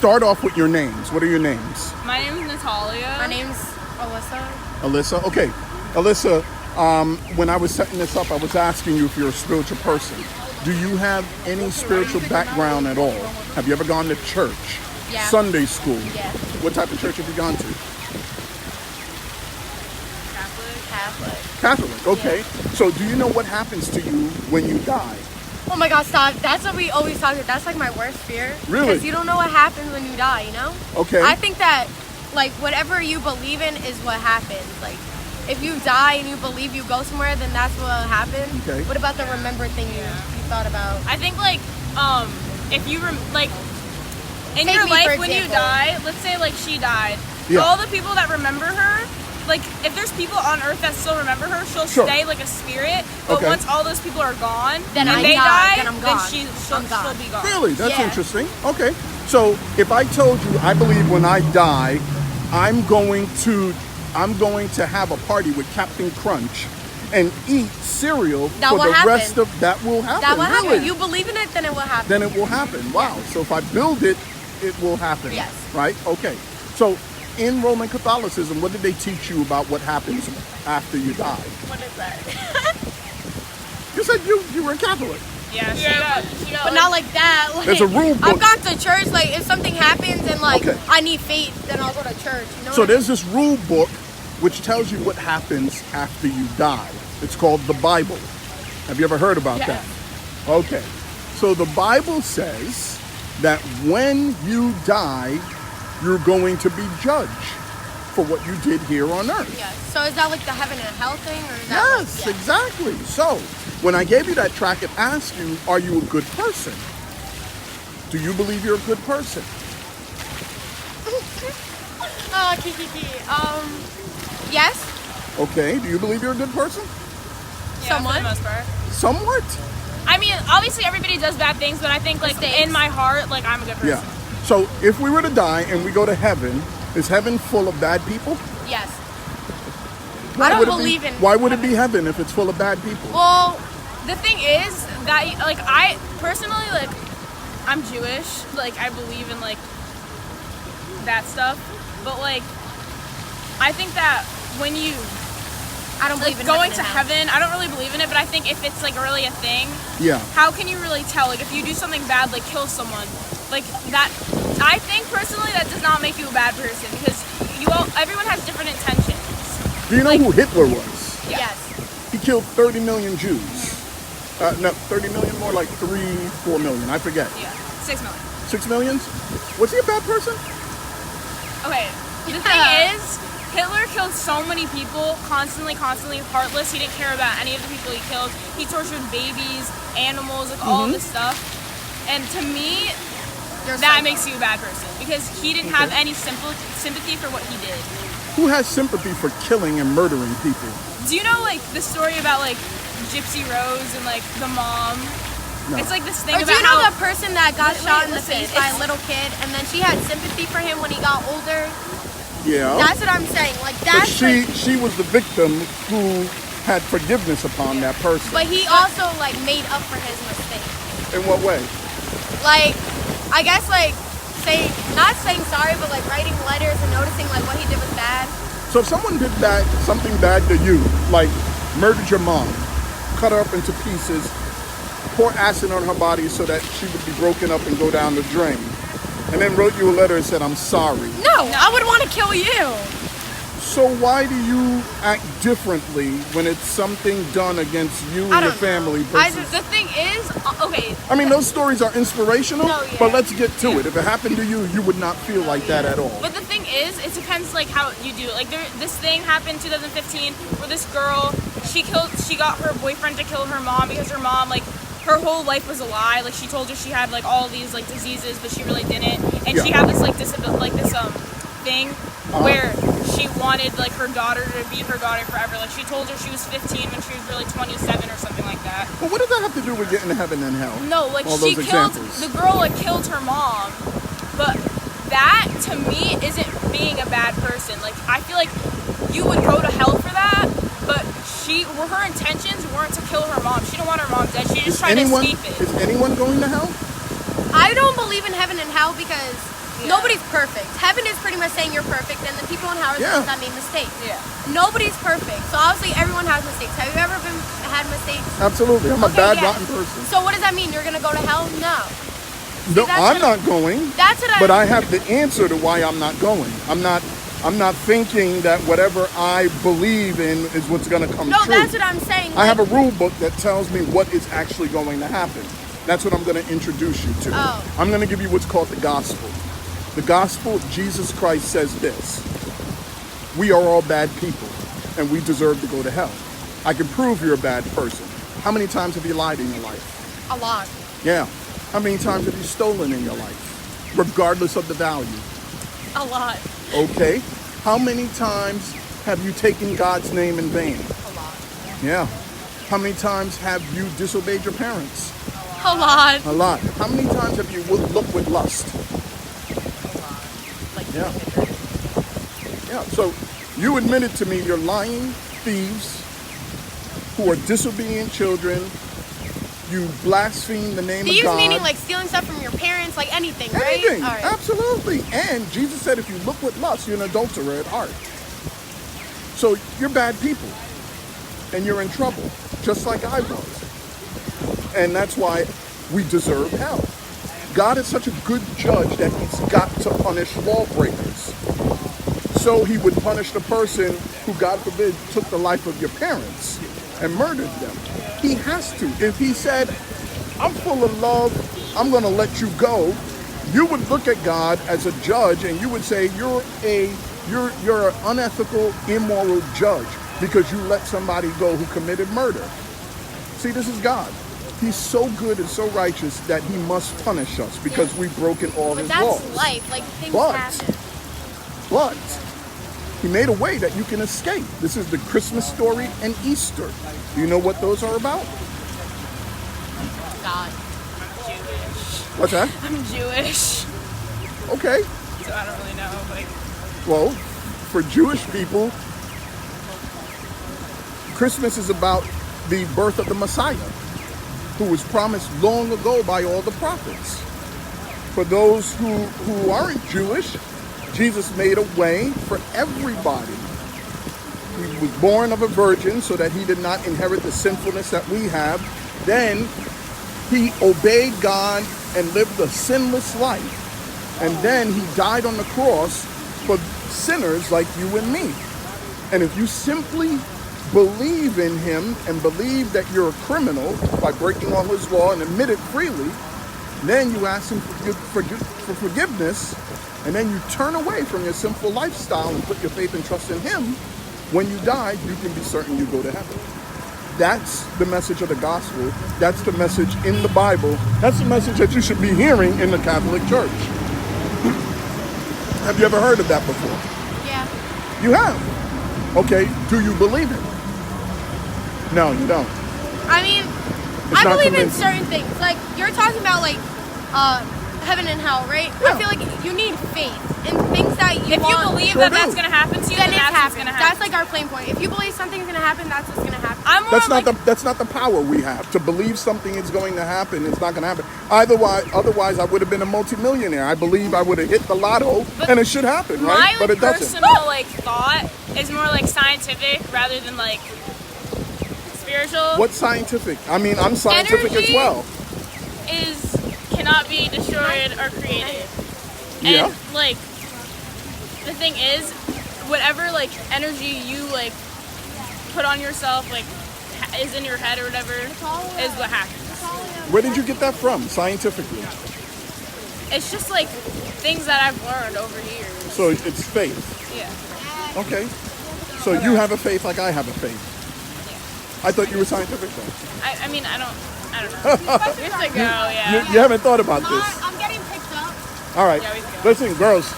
start off with your names. What are your names? My name is Natalia. My name's Alyssa. Alyssa? Okay. Alyssa, when I was setting this up, I was asking you if you're a spiritual person. Do you have any spiritual background at all? Have you ever gone to church? Yeah. Sunday school? Yeah. What type of church have you gone to? Catholic. Catholic, okay. So do you know what happens to you when you die? Oh my God, stop. That's what we always talk about. That's like my worst fear. Really? Because you don't know what happens when you die, you know? Okay. I think that, like, whatever you believe in is what happens. Like, if you die and you believe you go somewhere, then that's what will happen. Okay. What about the remember thing you thought about? I think like if you like in Take your me, life for when you example. die, let's say like she died, Yeah. all the people that remember her, like if there's people on earth that still remember her, she'll Sure. stay like a spirit. But Okay. once all those people are gone, Then and I they die, die, then I'm gone. she'll I'm gone. be gone. Really? That's Yeah. interesting. Okay. So if I told you I believe when I die, I'm going to have a party with Captain Crunch and eat cereal That for will the happen. rest of that will happen. That will really? happen. You believe in it, then it will happen. Then it will happen. Wow. So if I build it, it will happen. Yes. Right? Okay. So in Roman Catholicism, what did they teach you about what happens after you die? What is that? You said you were a Catholic. Yeah, But not like that. Like, There's a rule book. I've gone to church. Like, if something happens and like Okay. I need faith, then I'll go to church. You know. So what I there's this rule book which tells you what happens after you die. It's called the Bible. Have you ever heard about Yes. that? Okay. So the Bible says that when you die, you're going to be judged for what you did here on earth. mean? Yeah. So is that like the heaven and hell thing, or is that? Yes, exactly. So when I gave you that track, it asked you, are you a good person? Do you believe you're a good person? Oh, Kiki. Yes. Okay. Do you believe you're a good person? Yeah, Somewhat. for the most part. Somewhat. I mean, obviously everybody does bad things, but I think like Mistakes. in my heart, like I'm a good person. Yeah. So if we were to die and we go to heaven, is heaven full of bad people? Yes. Why I don't would it believe be, in Why would it be heaven if it's full of bad people? Well, the thing is that like I personally like I'm Jewish, like I believe in like that stuff, but like I think that when you I don't like believe in going heaven to and hell. heaven, I don't really believe in it, but I think if it's like really a thing, Yeah. how can you really tell? Like if you do something bad, like kill someone, like that. I think personally that does not make you a bad person because everyone has different intentions. Do you know who Hitler was? Yeah. Yes. He killed 30 million Jews. No, 30 million, more like 4 million. I forget. Yeah, 6 million. 6 million? Was he a bad person? Okay, the thing is, Hitler killed so many people, constantly, heartless. He didn't care about any of the people he killed. He tortured babies, animals, like all of this stuff. And to me, You're that psycho. makes you a bad person because he didn't have any sympathy for what he did. Who has sympathy for killing and murdering people? Do you know like the story about like Gypsy Rose and like the mom? No. It's like this thing Or do about you know how the person that got Wait, shot in the listen, face by a it's- little kid, and then she had sympathy for him when he got older? Yeah. That's what I'm saying. Like But that's. like, she was the victim who had forgiveness upon that person. but he also like made up for his mistake. In what way? Like, I guess like not saying sorry, but like writing letters and noticing like what he did was bad. So if someone did something bad to you, like murdered your mom, cut her up into pieces, pour acid on her body so that she would be broken up and go down the drain, and then wrote you a letter and said, I'm sorry. No, I would want to kill you. So why do you act differently when it's something done against you I and your don't know. family I versus... the thing is, okay, I mean, those stories are inspirational, No, yeah. but let's get to it. If it happened to you, you would not feel like that at all. but the thing is, it depends like how you do it. Like this thing happened 2015 where this girl, she got her boyfriend to kill her mom because her mom like her whole life was a lie. Like she told her she had like all these like diseases, but she really didn't. And she Yeah. had this like thing where she wanted like her daughter to be her daughter forever. Like she told her she was 15 when she was really 27 or something like that. But what does that have to do with getting to heaven and hell? No, like All she those killed examples. the girl. Like killed her mom, but that to me isn't being a bad person. Like I feel like you would go to hell for that, but her intentions weren't to kill her mom. She didn't want her mom dead. She just tried to escape it. Is anyone going to hell? I don't believe in heaven and hell because Yeah. Nobody's perfect. Heaven is pretty much saying you're perfect, and the people in hell are the Yeah. ones that made mistakes. Yeah. Nobody's perfect. So obviously everyone has mistakes. Have you ever had mistakes? Absolutely. I'm a Okay, bad, yeah. rotten person. So what does that mean? You're gonna go to hell? No. No, that's I'm what- not going. That's what But I have the answer to why I'm not going. I'm not thinking that whatever I believe in is what's going to come No, true. that's what I'm saying. I have a like- rule book that tells me what is actually going to happen. That's what I'm going to introduce you to. Oh. I'm going to give you what's called the gospel. The gospel, Jesus Christ says this: we are all bad people, and we deserve to go to hell. I can prove you're a bad person. How many times have you lied in your life? a lot. Yeah. How many times have you stolen in your life, regardless of the value? A lot. Okay. How many times have you taken God's name in vain? A lot. Yeah. How many times have you disobeyed your parents? A lot. A lot. How many times have you looked with lust? Like Yeah. Yeah. So you admitted to me you're lying thieves who are disobedient children. You blaspheme the name Thieves of God. meaning like stealing stuff from your parents, like anything, right? Anything. All right. Absolutely. And Jesus said if you look with lust, you're an adulterer at heart. So you're bad people. And you're in trouble, just like I was. And that's why we deserve hell. God is such a good judge that he's got to punish lawbreakers. So he would punish the person who, God forbid, took the life of your parents and murdered them. He has to. If he said, I'm full of love, I'm going to let you go, you would look at God as a judge and you would say, you're an unethical, immoral judge because you let somebody go who committed murder. See, this is God. He's so good and so righteous that he must punish us because we've broken all But his that's laws. life. Like things But- happen. But he made a way that you can escape. This is the Christmas story and Easter. Do you know what those are about? God. What's that? I'm Jewish, Okay. so I don't really know. Like, Well, for Jewish people, Christmas is about the birth of the Messiah, who was promised long ago by all the prophets. For those who aren't Jewish, Jesus made a way for everybody. He was born of a virgin so that he did not inherit the sinfulness that we have. Then he obeyed God and lived a sinless life. And then he died on the cross for sinners like you and me. And if you simply believe in him and believe that you're a criminal by breaking all his law and admit it freely, then you ask him for forgiveness, and then you turn away from your sinful lifestyle and put your faith and trust in him. When you die, you can be certain you go to heaven. That's the message of the gospel. That's the message in the Bible. That's the message that you should be hearing in the Catholic Church. Have you ever heard of that before? Yeah. You have. Okay, do you believe it? No, you don't. I mean, It's I not believe in convincing. certain things. Like you're talking about, like heaven and hell, right? Yeah. I feel like you need faith in things that you if you want. believe Sure that do. that's gonna happen to you, then then it's that's what's happening. gonna That's happen. like our plain point. If you believe something's gonna happen, that's what's gonna happen. I'm more That's like, not the power we have. To believe something is going to happen, it's not going to happen. Otherwise, I would have been a multimillionaire. I believe I would have hit the lotto, But and it should happen, my right? But like it doesn't. personal like thought is more like scientific rather than like spiritual. What's scientific? I mean, I'm scientific as Energy. well. Is cannot be destroyed or created. Yeah. And like the thing is, whatever like energy you like put on yourself like is in your head or whatever is what happens. Where did you get that from, scientifically? It's just like things that I've learned over years. So it's faith. Yeah. Okay. So you have a faith like I have a faith. I thought you were scientific though. I mean I don't know. Years ago, yeah. You haven't thought about this. I'm getting picked up. All right. Yeah, we can go. Listen, girls,